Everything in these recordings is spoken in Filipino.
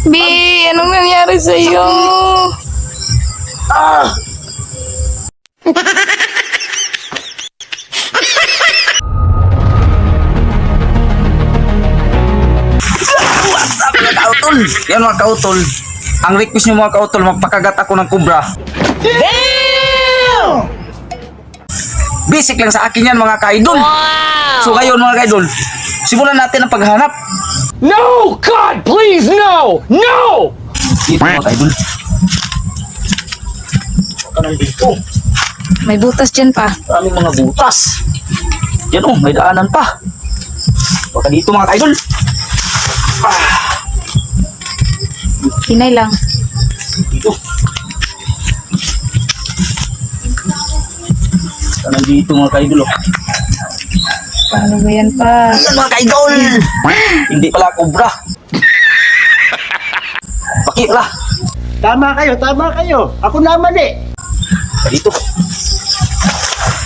B, anong nangyari sa'yo? Ah! What's up mga kautol? Yan mga kautol. Ang request nyo mga kautol, magpakagat ako ng kubra. Damn! Basic lang sa akin yan mga kaidol. Wow! So ngayon mga kaidol, simulan natin ang paghahanap. No! God, please, no! No! Dito mga kaidol. Baka nandito. May butas dyan pa. Maraming mga butas. Yan oh, may daanan pa. Baka dito mga kaidol. Hinay lang. Dito. Baka nandito mga kaidol oh. Paano ba yan pa? Ayan mga kaidol. Hindi pala kubra. Paki pala. Tama kayo. Ako naman eh. Dito.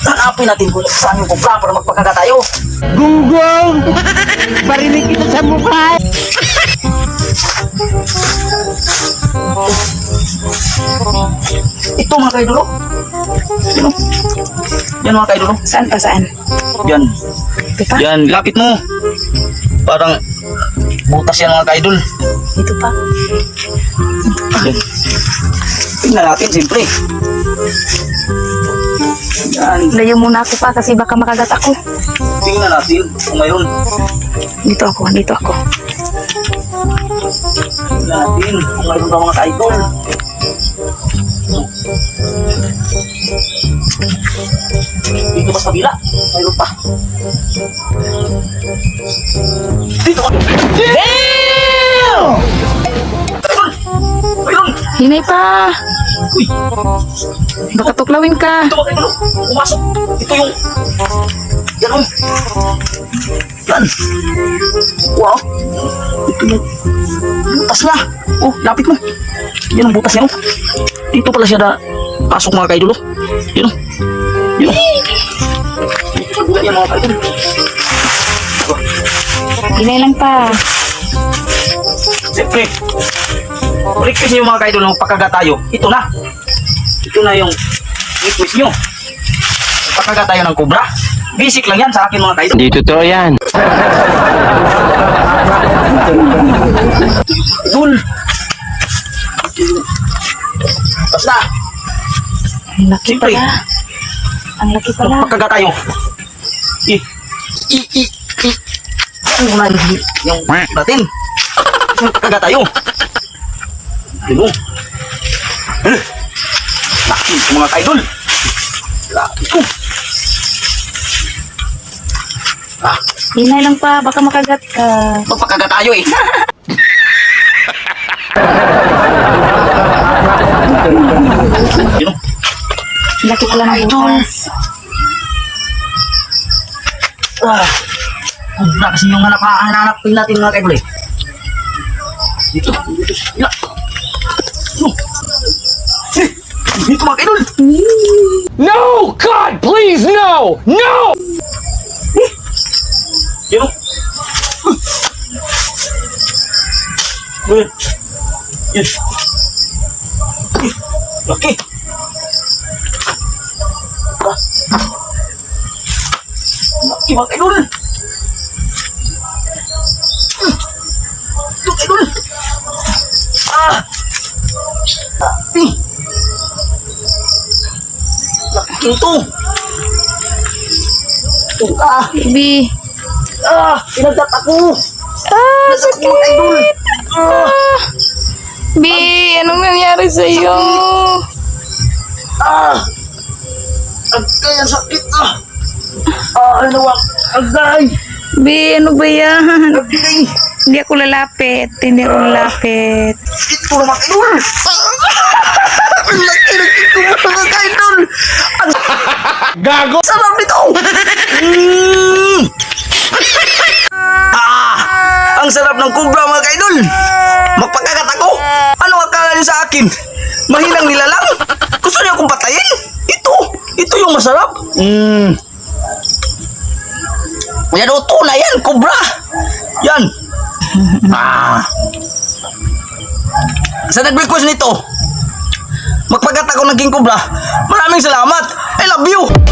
Hanapin natin kung saan yung kubra para magpakagat tayo. Gunggong! Barinig kita sa mukha! Ito mga kaidol oh. Yan oh. Yan mga kaidol oh. Saan pa, saan? Yan. Ito pa? Yan, lapit mo. Parang butas yan mga kaidol. Ito pa? Yan. Tingnan natin siyempre. Yan. Layo muna ako pa kasi baka makagat ako. Tingnan natin kung mayroon. Dito ako. Tingnan natin kung mayroon pa mga kaidol. Dito pa sa kabila. Mayroon pa. Dito ka. Damn! Mayroon! Hinay pa! Uy! Baka tuklawin ka. Ito mga kaidol. Pumasok. Ito yung... Yan o. Yan. Wow. Ito yung... Butas na. Oh, lapit mo. Yan ang butas niya. Oh. Dito pala siya na pasok mga kaidol. Oh. Yan o. Yan o. Yan mga kaidol. Hinay lang pa. Siyempre. Request niyo mga kaidol ng pagkagat tayo. Ito na. Ito na yung request niyo. Pagkagat tayo ng kubra. Basic lang yan sa akin mga kaidol. Di totoo yan. Idol. Basta. Ang laki Siyempre. pala. Ang laki pala. Pagkagat tayo. Ano na yung natin? Yung pagkagat tayo. Ano? Laki ito mga kaidol. Laki ito. Hinay lang pa. Baka makagat ka. Magpakagat tayo eh. Yun. Ang laki pala ng butas. Wow. Kubra kasi yung hanap-hanapin natin mga kaidol eh. Dito. Dito. Dito mga kaidol. No! God, please, no! No! Yun. Yun. Yun. Laki. Laki mga kaidol. Ito kaidol. Laki. Laki ito. B. Pinagat ako. Sakit. Mga kaidol. B, anong nangyari sa'yo? Agay, ang sakit ano wak? Agay. B, ano ba yan? Agay. Hindi ako lalapit. Ito naman kaidol. Ang laki ng ito mga kaidol. Gago! Sarap nito. Ang sarap ng kubra mga kaidol. Magpakagat ako. Ano akala niyo sa akin? Mahinang nilalang? Gusto niyo akong patayin? Ito yung masarap. Yan o, tuna yan, kubra. Yan. sa nag-request nito, magpagat ako ng King Cobra. Maraming salamat. I love you.